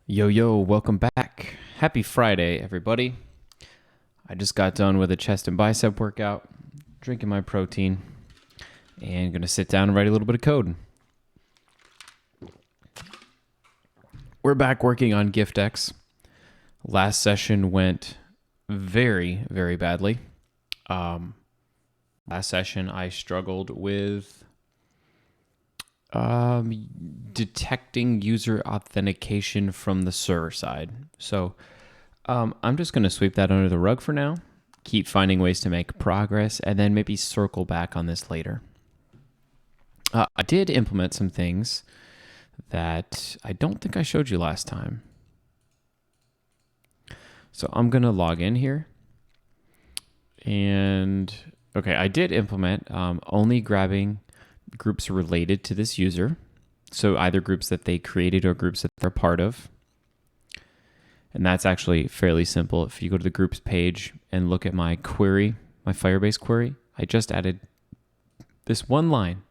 Yo, welcome back. Happy Friday, everybody. I just got done with a chest and bicep workout, drinking my protein, and going to sit down and write a little bit of code. We're back working on Giftex. Last session went very, very badly. Last session, I struggled with detecting user authentication from the server side. So I'm just going to sweep that under the rug for now, keep finding ways to make progress, and then maybe circle back on this later. I did implement some things that I don't think I showed you last time. So I'm going to log in here. And okay, I did implement only grabbing groups related to this user. So either groups that they created or groups that they're part of. And that's actually fairly simple. If you go to the groups page and look at my query, my Firebase query, I just added this one line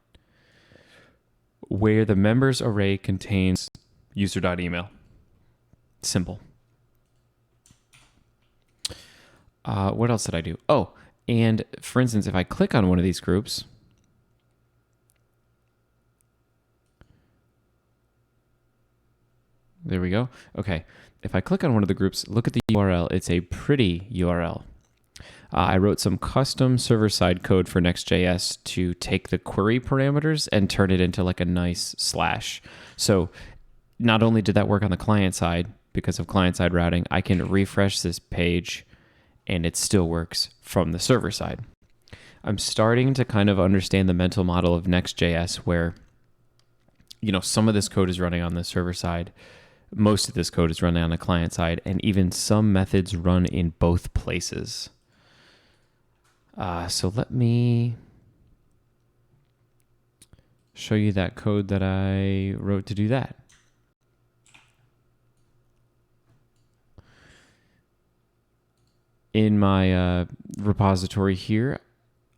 where the members array contains user.email. Simple. What else did I do? Oh, and for instance, if I click on one of these groups, there we go. Okay. If I click on one of the groups, look at the URL. It's a pretty URL. I wrote some custom server-side code for Next.js to take the query parameters and turn it into like a nice slash. So not only did that work on the client side because of client-side routing, I can refresh this page and it still works from the server side. I'm starting to kind of understand the mental model of Next.js where, some of this code is running on the server side. Most of this code is running on the client side, and even some methods run in both places. So let me show you that code that I wrote to do that. In my repository here,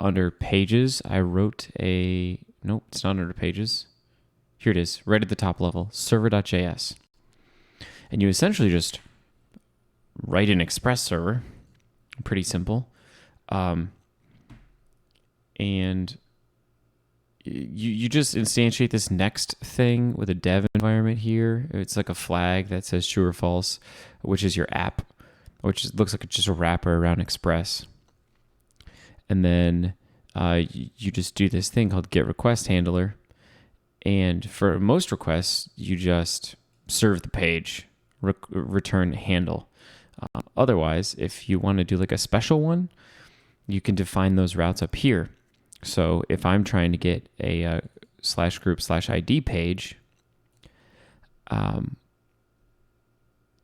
under pages, I wrote nope, it's not under pages. Here it is, right at the top level, server.js. And you essentially just write an express server, pretty simple. And you just instantiate this next thing with a dev environment here. It's like a flag that says true or false, which is your app, which looks like it's just a wrapper around express. And then you just do this thing called get request handler. And for most requests, you just serve the page, return handle. Otherwise, if you want to do like a special one, you can define those routes up here. So if I'm trying to get a /group/ID page, that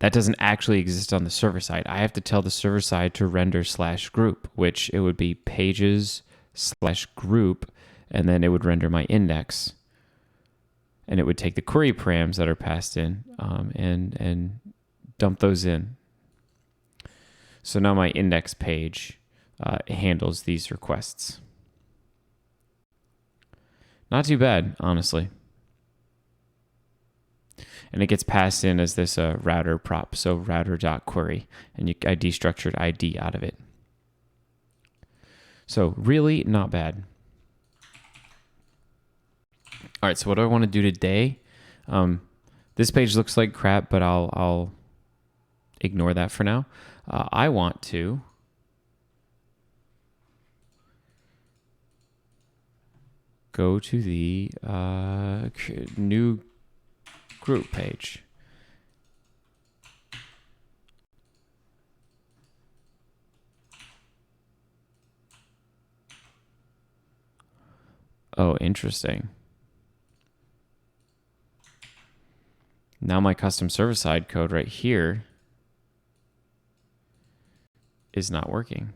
doesn't actually exist on the server side. I have to tell the server side to render /group, which it would be pages/group, and then it would render my index. And it would take the query params that are passed in and dump those in. So now my index page handles these requests. Not too bad, honestly. And it gets passed in as this router prop, so router.query, and I destructured ID out of it. So really not bad. All right, so what do I want to do today? This page looks like crap, but I'll ignore that for now. I want to go to the new group page. Oh, interesting. Now my custom server-side code right here is not working.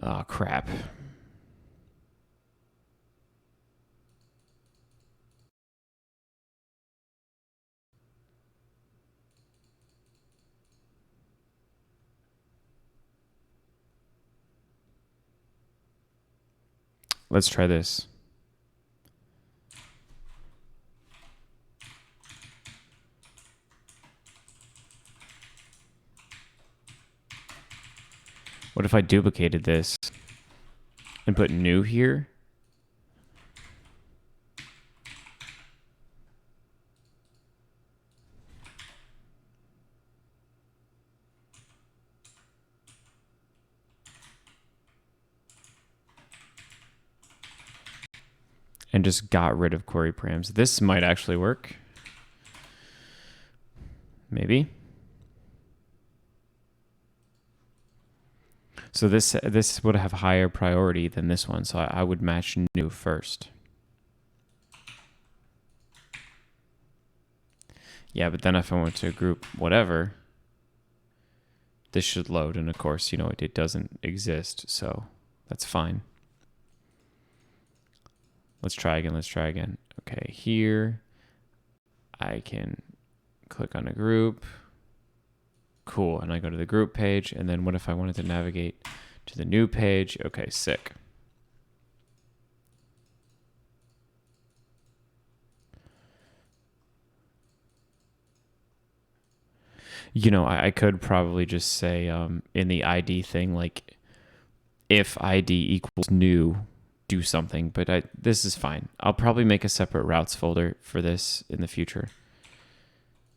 Oh, crap. Let's try this. What if I duplicated this and put new here? And just got rid of query params. This might actually work. Maybe. So this would have higher priority than this one, so I would match new first. Yeah, but then if I went to group whatever, this should load, and of course, you know, it doesn't exist, so that's fine. Let's try again. Okay, here I can click on a group. Cool, and I go to the group page, and then what if I wanted to navigate to the new page? Okay, sick. You know, I could probably just say in the ID thing, like if ID equals new, do something, but this is fine. I'll probably make a separate routes folder for this in the future.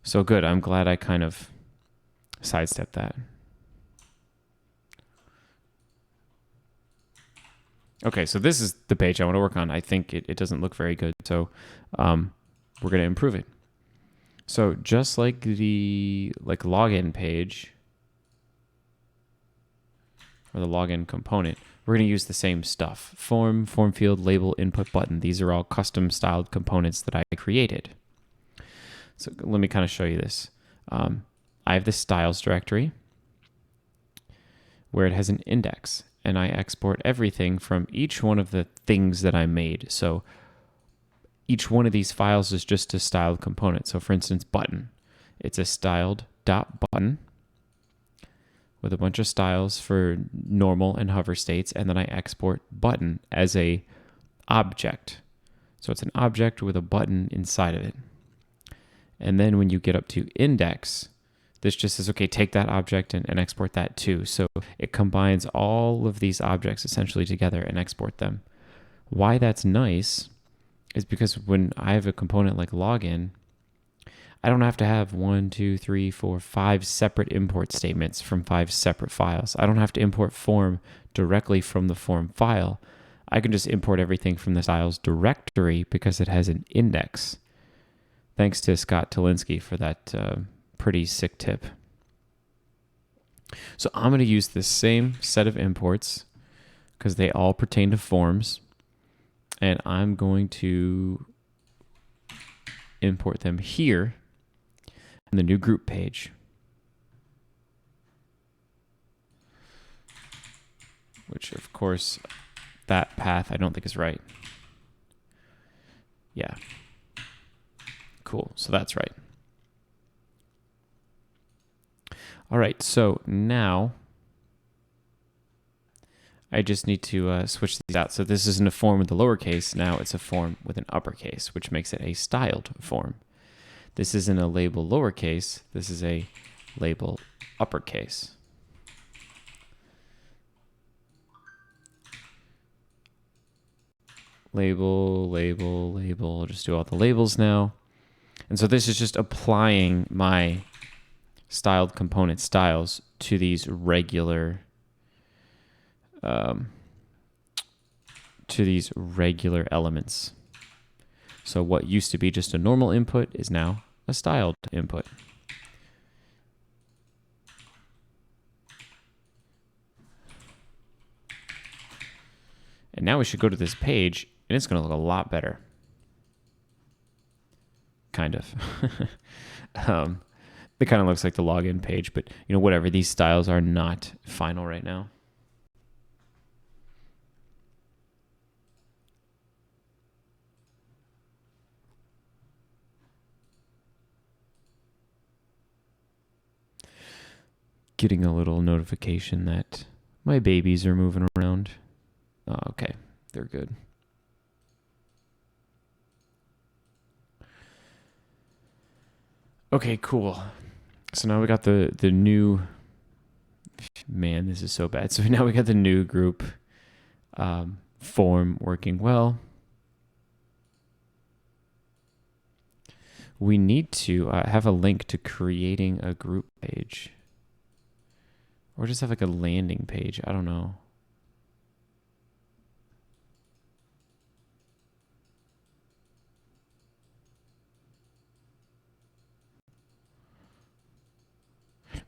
So good, I'm glad I kind of sidestep that. Okay, so this is the page I want to work on. I think it doesn't look very good, so we're going to improve it. So just like the login page or the login component, we're going to use the same stuff. Form, form field, label, input button. These are all custom styled components that I created. So let me kind of show you this. I have this styles directory where it has an index, and I export everything from each one of the things that I made. So each one of these files is just a styled component. So for instance, button. It's a styled.button with a bunch of styles for normal and hover states, and then I export button as a object. So it's an object with a button inside of it. And then when you get up to index, this just says, okay, take that object and export that too. So it combines all of these objects essentially together and export them. Why that's nice is because when I have a component like login, I don't have to have 1, 2, 3, 4, 5 separate import statements from 5 separate files. I don't have to import form directly from the form file. I can just import everything from the styles directory because it has an index. Thanks to Scott Tolinsky for that pretty sick tip. So I'm going to use the same set of imports because they all pertain to forms. And I'm going to import them here in the new group page. Which, of course, that path I don't think is right. Yeah. Cool, so that's right. All right, so now I just need to switch these out. So this isn't a form with a lowercase. Now it's a form with an uppercase, which makes it a styled form. This isn't a label lowercase. This is a label uppercase. Label, label, label. I'll just do all the labels now. And so this is just applying my styled component styles to these regular elements. So what used to be just a normal input is now a styled input. And now we should go to this page, and it's going to look a lot better. Kind of. It kind of looks like the login page, but you know, whatever. These styles are not final right now. Getting a little notification that my babies are moving around. Oh, okay, they're good. Okay, cool. So now we got the new, man, this is so bad. So now we got the new group form working well. We need to have a link to creating a group page. Or just have like a landing page. I don't know.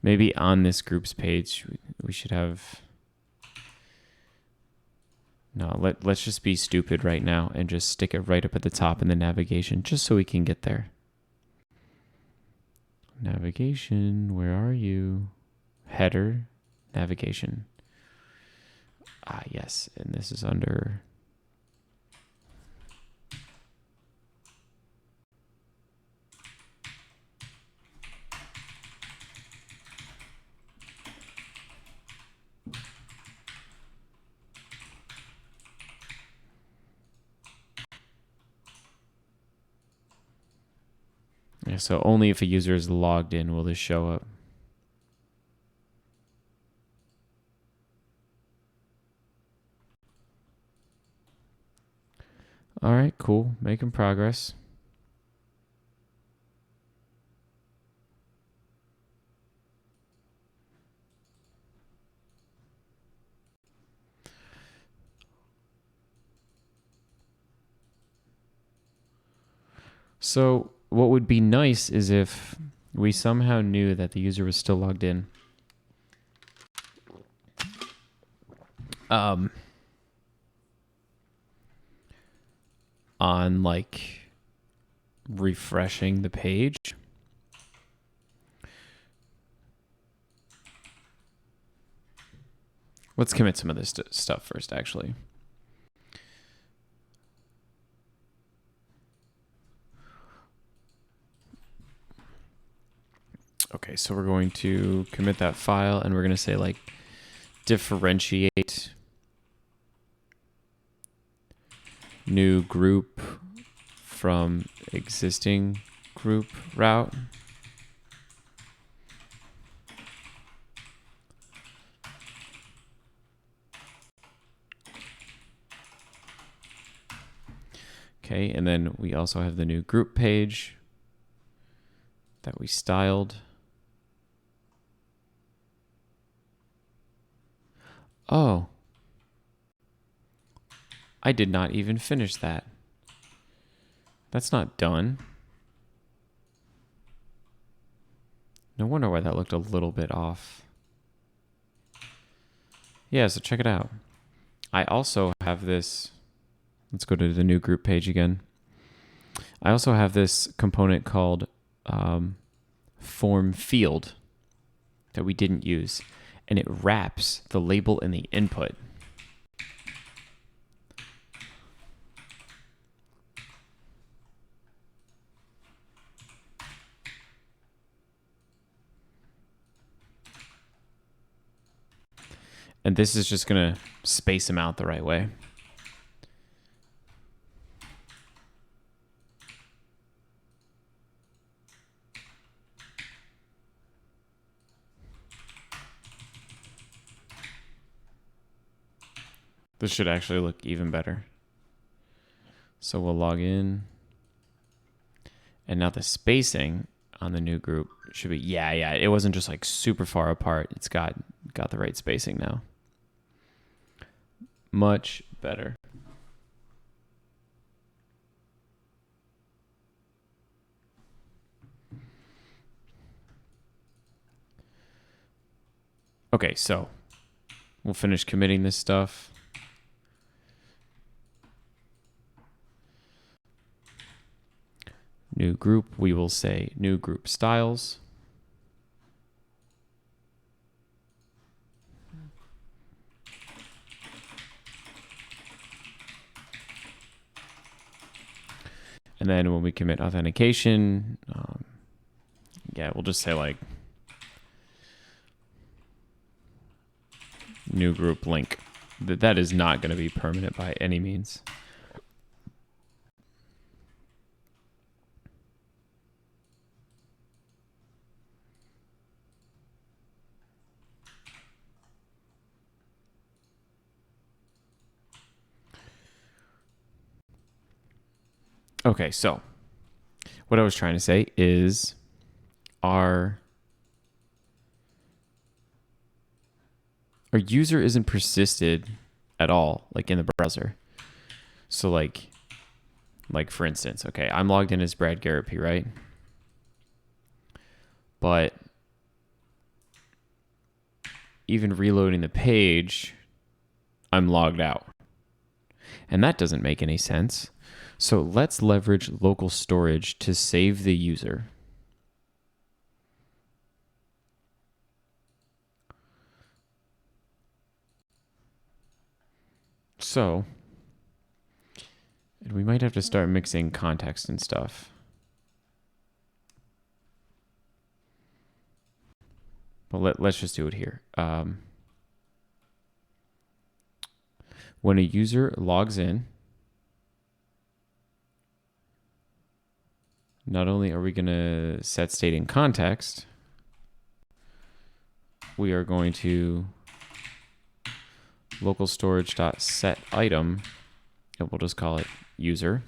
Maybe on this groups page, we should have... No, let's just be stupid right now and just stick it right up at the top in the navigation, just so we can get there. Navigation, where are you? Header, navigation. Ah, yes, and this is under... Yeah, so only if a user is logged in will this show up. All right, cool. Making progress. So what would be nice is if we somehow knew that the user was still logged in. On like refreshing the page. Let's commit some of this stuff first, actually. Okay, so we're going to commit that file and we're going to say like differentiate new group from existing group route. Okay, and then we also have the new group page that we styled. Oh, I did not even finish that. That's not done. No wonder why that looked a little bit off. Yeah, so check it out. I also have this, let's go to the new group page again. I also have this component called form field that we didn't use, and it wraps the label in the input. And this is just going to space them out the right way. This should actually look even better. So we'll log in. And now the spacing on the new group should be, yeah, it wasn't just like super far apart. It's got the right spacing now. Much better. Okay, so we'll finish committing this stuff. New group, we will say new group styles. And then when we commit authentication, yeah, we'll just say like new group link. That is not going to be permanent by any means. Okay, so what I was trying to say is our user isn't persisted at all, like in the browser. So like for instance, okay, I'm logged in as bradgarropy, right? But even reloading the page, I'm logged out. And that doesn't make any sense. So let's leverage local storage to save the user. So, and we might have to start mixing context and stuff. But let's just do it here. When a user logs in, not only are we going to set state in context, we are going to local storage.set item, and we'll just call it user.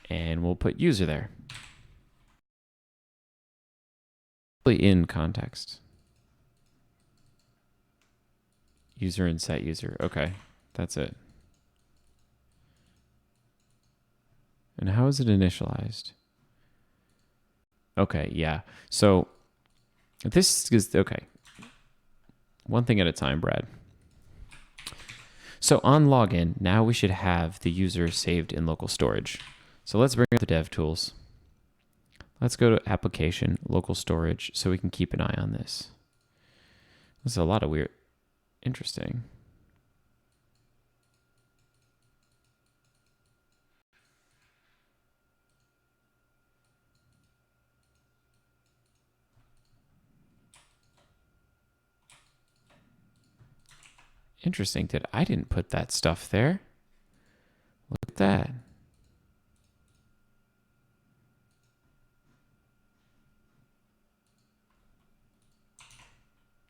And we'll put user there. In context. User and set user. Okay, that's it. And how is it initialized? Okay, yeah. So this is, okay. One thing at a time, Brad. So on login, now we should have the user saved in local storage. So let's bring up the dev tools. Let's go to application, local storage, so we can keep an eye on this. This is a lot of weird, interesting. Interesting that I didn't put that stuff there. Look at that.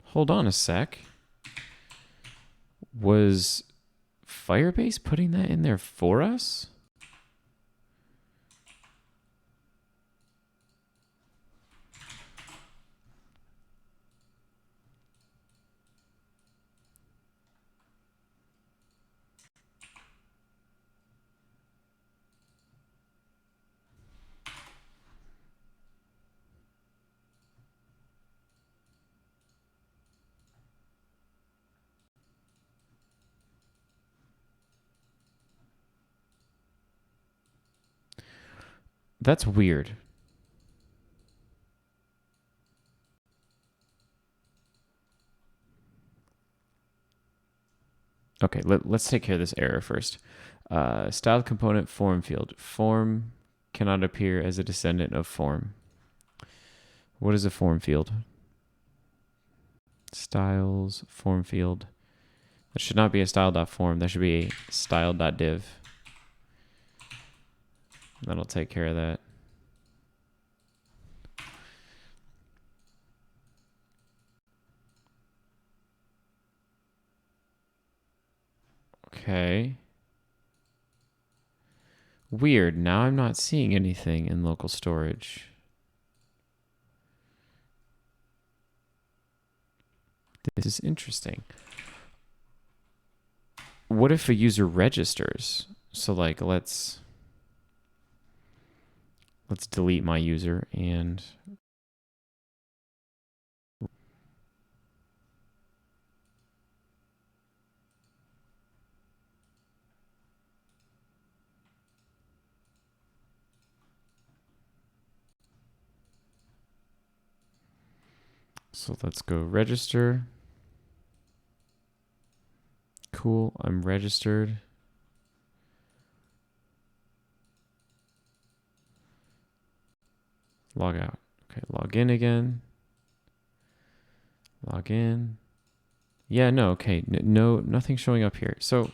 Hold on a sec. Was Firebase putting that in there for us? That's weird. Okay, let's take care of this error first. Styled component form field. Form cannot appear as a descendant of form. What is a form field? Styles, form field. That should not be a style.form. That should be a style.div. That'll take care of that. Okay. Weird. Now I'm not seeing anything in local storage. This is interesting. What if a user registers? So like let's delete my user and so let's go register. Cool, I'm registered. Log out. Okay, log in again. Log in. Yeah, no, okay. No, nothing showing up here. So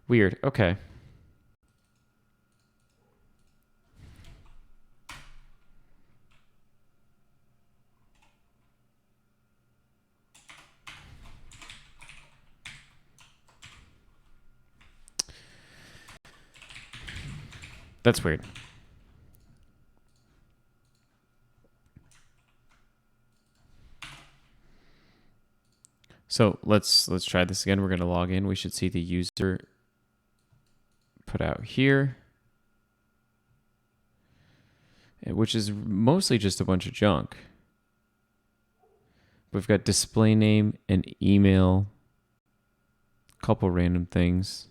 weird. Okay. That's weird. So let's try this again. We're going to log in. We should see the user put out here, which is mostly just a bunch of junk. We've got display name and email, a couple random things.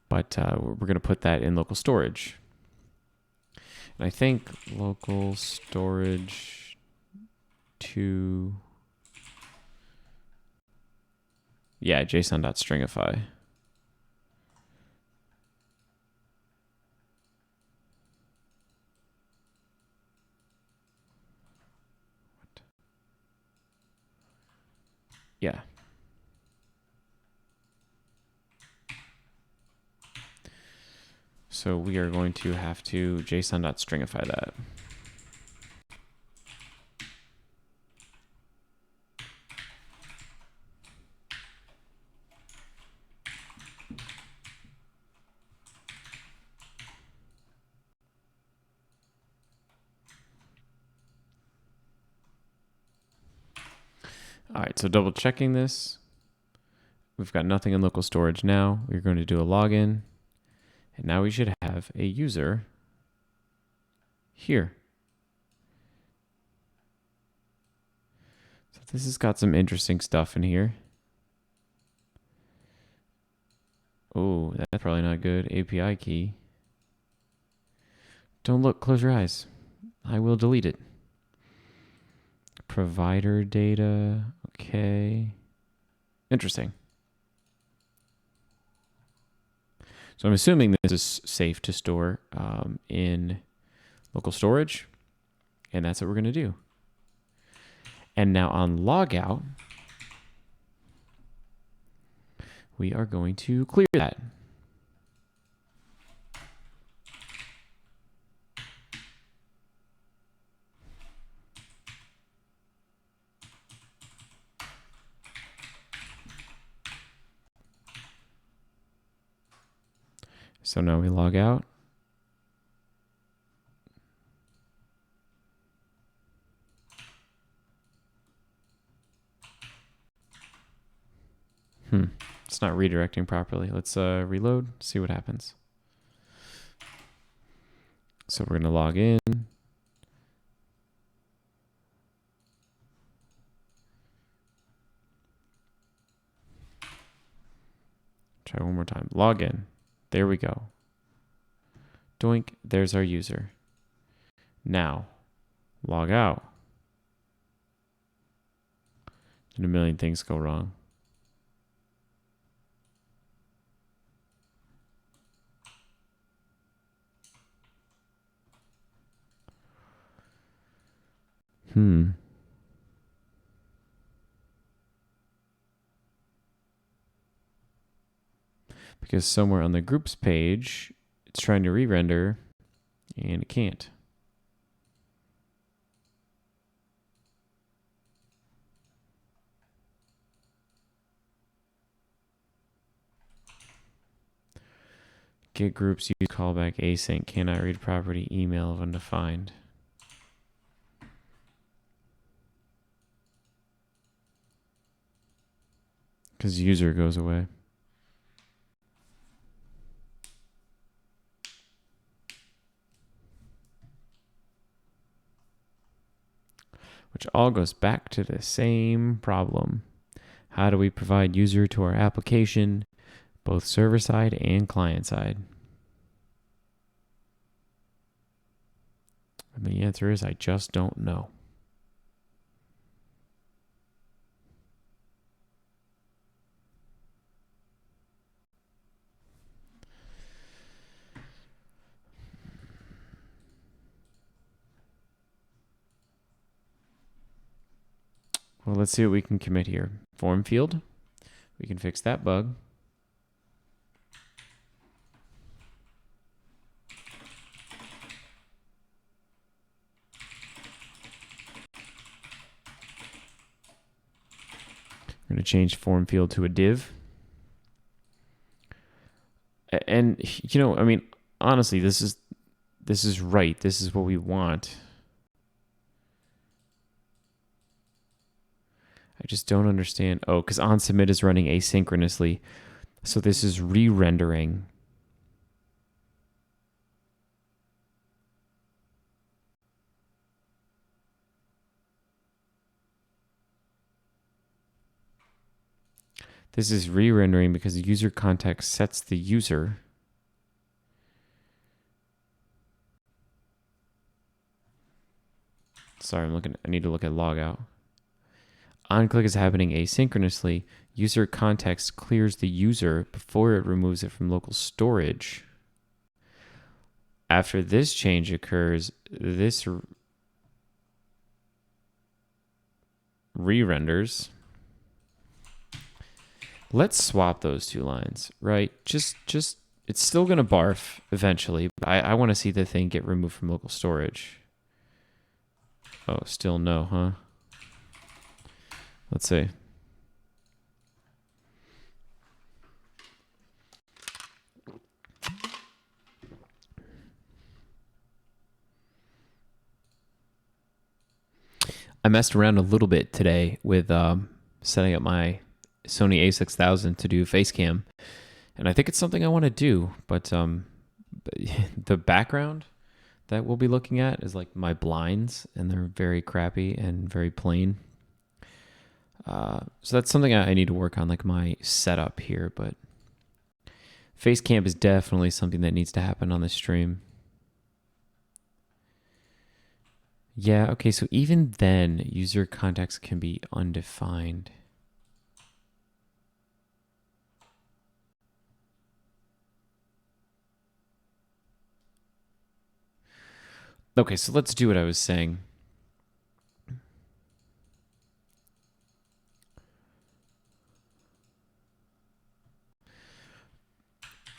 But we're going to put that in local storage. And I think local storage to, yeah, json.stringify. Yeah. So we are going to have to json.stringify that. All right, so double checking this. We've got nothing in local storage now. We're going to do a login. And now we should have a user here. So this has got some interesting stuff in here. Oh, that's probably not good. API key. Don't look, close your eyes. I will delete it. Provider data, okay. Interesting. So I'm assuming this is safe to store in local storage, and that's what we're going to do. And now on logout, we are going to clear that. So now we log out. It's not redirecting properly. Let's reload, see what happens. So we're going to log in. Try one more time. Log in. There we go. Doink, there's our user. Now, log out. And a million things go wrong. Because somewhere on the groups page, it's trying to re-render, and it can't. Get groups use callback async, cannot read property email of undefined. Because user goes away. Which all goes back to the same problem. How do we provide user to our application, both server side and client side? And the answer is I just don't know. Well, let's see what we can commit here. Form field. We can fix that bug. We're going to change form field to a div. And, you know, I mean, honestly, this is right. This is what we want. I just don't understand. Oh, because onSubmit is running asynchronously. So this is re-rendering. This is re-rendering because the user context sets the user. Sorry, I need to look at logout. OnClick is happening asynchronously. User context clears the user before it removes it from local storage. After this change occurs, this re-renders. Let's swap those two lines, right? Just it's still gonna barf eventually, but I want to see the thing get removed from local storage. Oh, still no, huh? Let's see. I messed around a little bit today with setting up my Sony a6000 to do face cam, and I think it's something I want to do, but the background that we'll be looking at is like my blinds, and they're very crappy and very plain. So that's something I need to work on, like my setup here, but face cam is definitely something that needs to happen on the stream. Yeah, okay, so even then, user context can be undefined. Okay, so let's do what I was saying.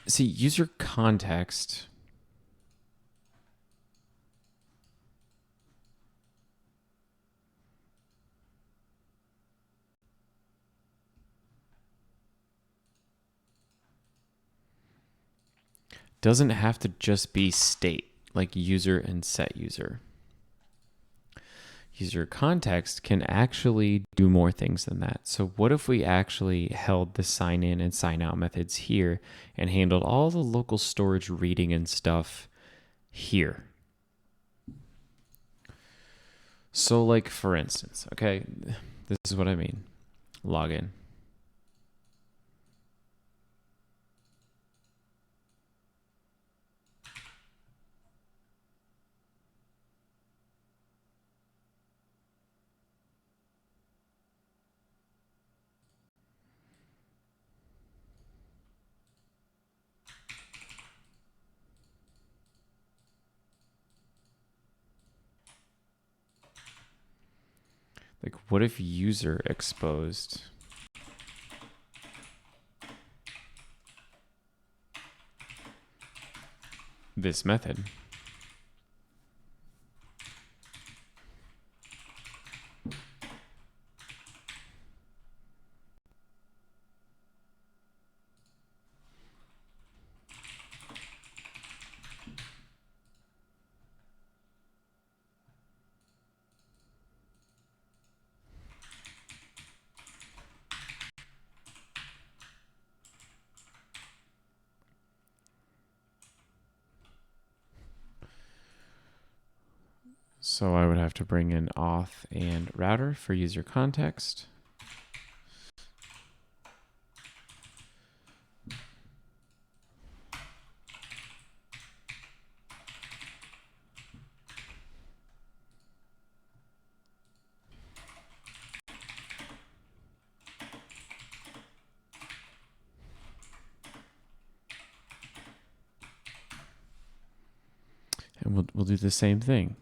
See, user context doesn't have to just be state, like user and set user. User context can actually do more things than that. So what if we actually held the sign in and sign out methods here and handled all the local storage reading and stuff here? So like, for instance, okay, this is what I mean. Login. Like, what if user exposed this method? So I would have to bring in auth and router for user context. And we'll do the same thing.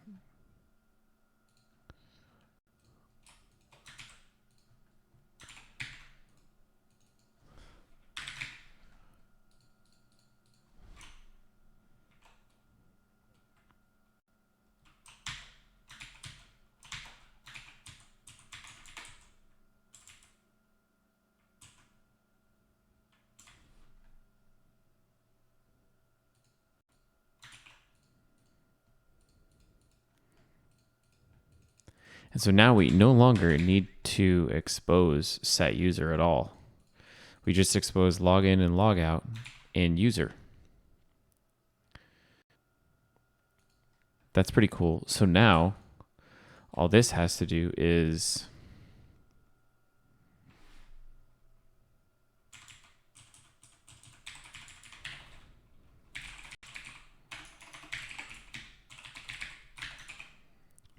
And so now we no longer need to expose set user at all. We just expose login and logout in user. That's pretty cool. So now all this has to do is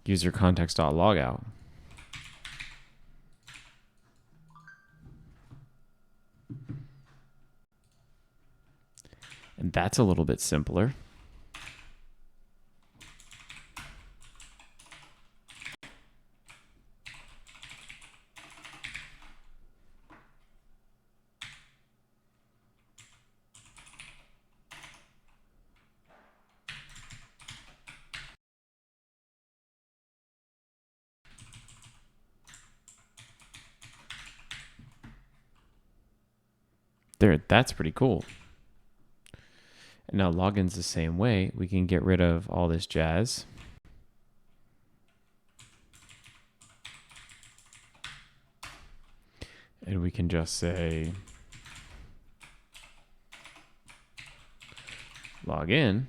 user context.logout. And that's a little bit simpler. There, that's pretty cool. And now login's the same way. We can get rid of all this jazz. And we can just say log in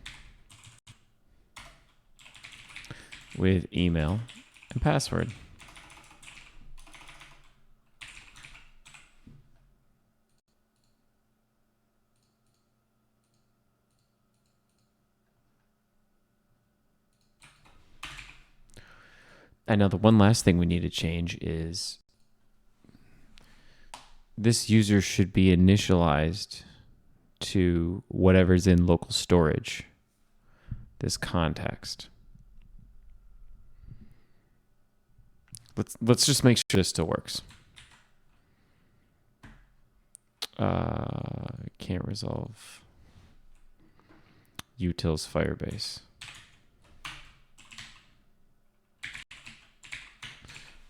with email and password. And now the one last thing we need to change is this user should be initialized to whatever's in local storage, this context. Let's just make sure this still works. Can't resolve utils Firebase.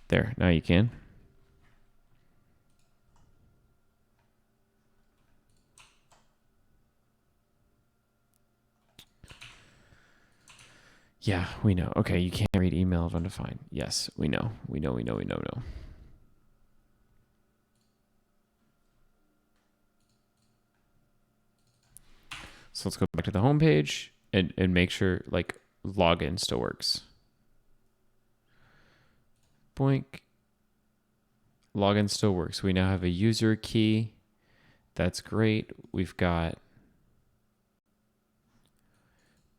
There, now you can. Yeah, we know. Okay, you can't read email of undefined. Yes, we know. We know. So let's go back to the home page and make sure like login still works. Boink. Login still works. We now have a user key. That's great. We've got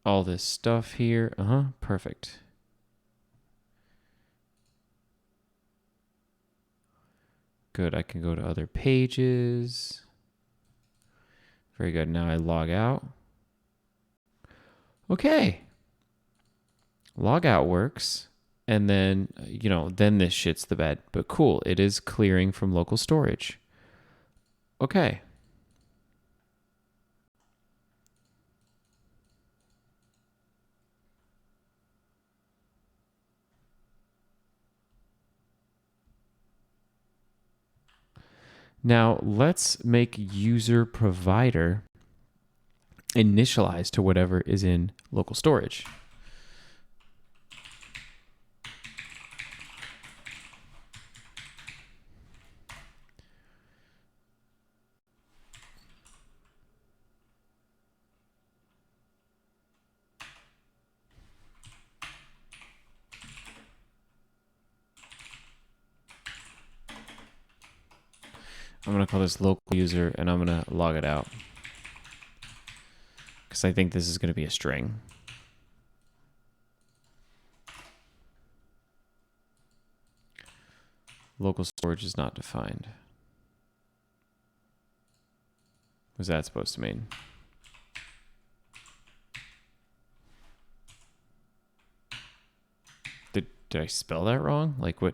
all this stuff here. Perfect. Good. I can go to other pages. Very good. Now I log out. Okay. Logout works. And then, then this shits the bed. But cool. It is clearing from local storage. Okay. Now let's make user provider initialize to whatever is in local storage. I'm going to call this local user and I'm going to log it out because I think this is going to be a string. Local storage is not defined. What's that supposed to mean? Did I spell that wrong? Like what?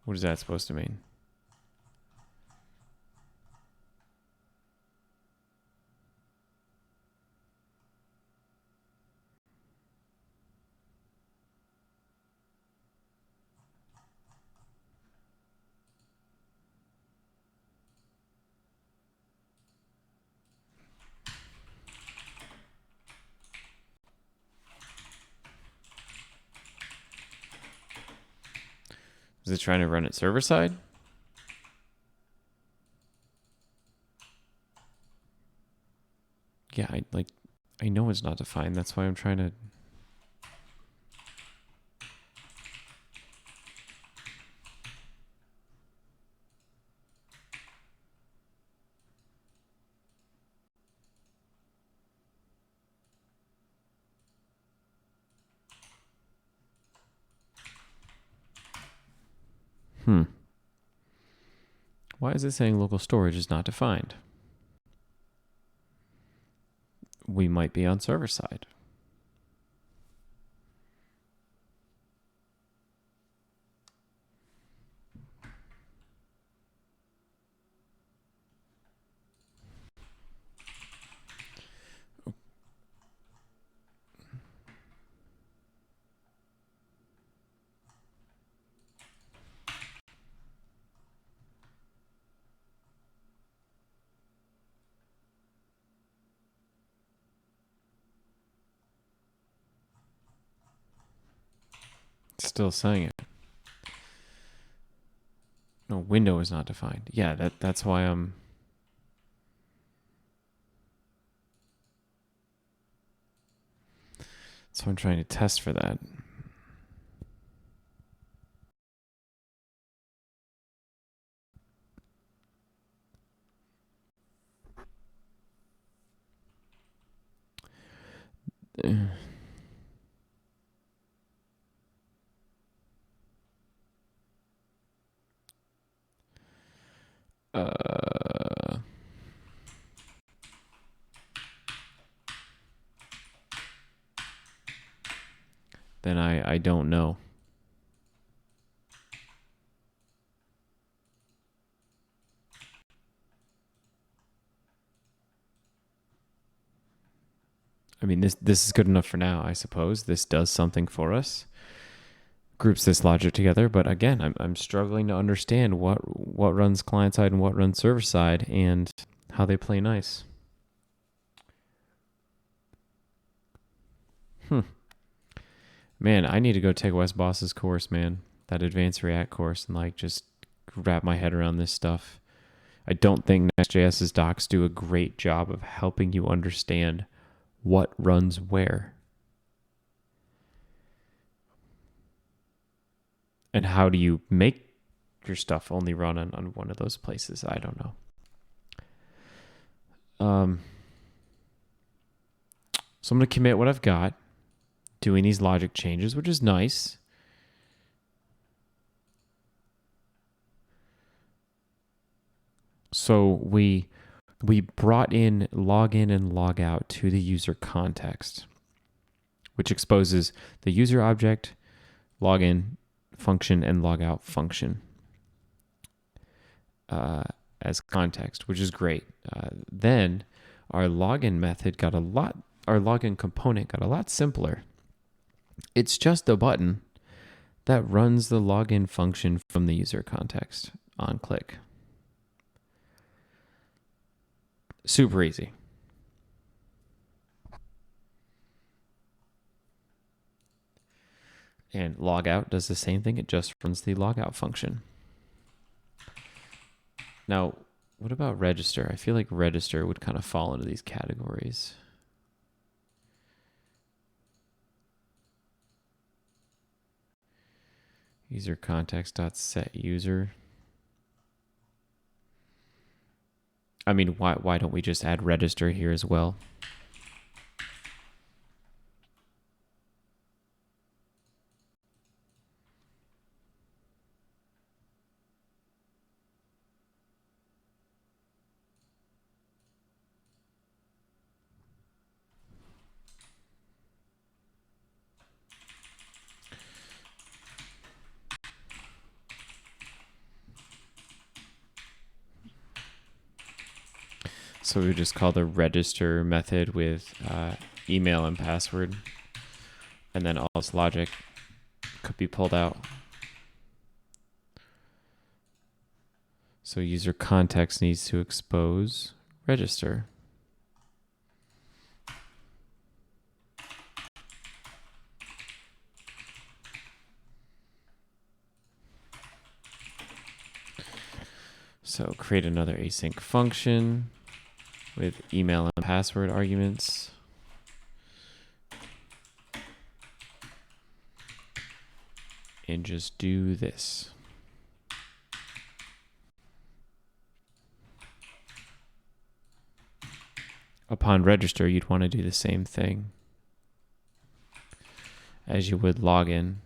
What is that supposed to mean? it trying to run it server side? Yeah, I know it's not defined. That's why I'm trying to. Why is it saying local storage is not defined? We might be on server side. It's still saying it. No, window is not defined. Yeah, that's why I'm. So I'm trying to test for that. Then I don't know. I mean, this is good enough for now, I suppose. This does something for us. Groups this logic together, but again, I'm struggling to understand what runs client side and what runs server side and how they play nice. Man, I need to go take Wes Boss's course, man. That advanced React course, and like just wrap my head around this stuff. I don't think Next.js's docs do a great job of helping you understand what runs where. And how do you make your stuff only run on one of those places? I don't know. So I'm going to commit what I've got, doing these logic changes, which is nice. So we brought in login and logout to the user context, which exposes the user object, login function, and logout function as context, which is great. Then our login method got our login component got a lot simpler. It's just a button that runs the login function from the user context on click. Super easy. And logout does the same thing. It just runs the logout function. Now, what about register? I feel like register would kind of fall into these categories. User context.set user. I mean, why don't we just add register here as well? So we just call the register method with email and password, and then all this logic could be pulled out. So user context needs to expose register. So create another async function with email and password arguments. And just do this. Upon register, you'd want to do the same thing as you would log in.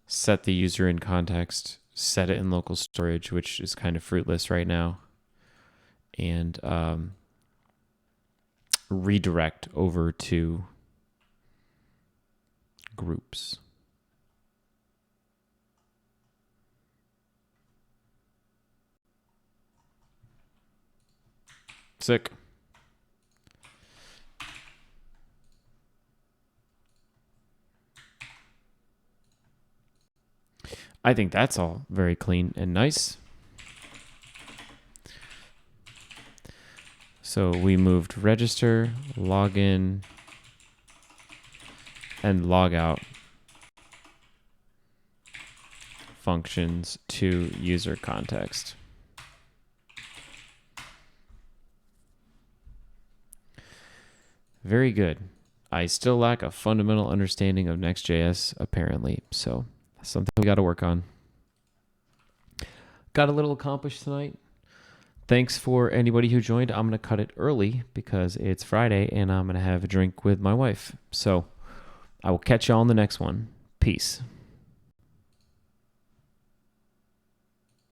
Set the user in context, set it in local storage, which is kind of fruitless right now, and redirect over to groups. Sick. I think that's all very clean and nice. So we moved register, login, and logout functions to user context. Very good. I still lack a fundamental understanding of Next.js, apparently, so that's something we got to work on. Got a little accomplished tonight. Thanks for anybody who joined. I'm going to cut it early because it's Friday and I'm going to have a drink with my wife. So I will catch you all on the next one. Peace.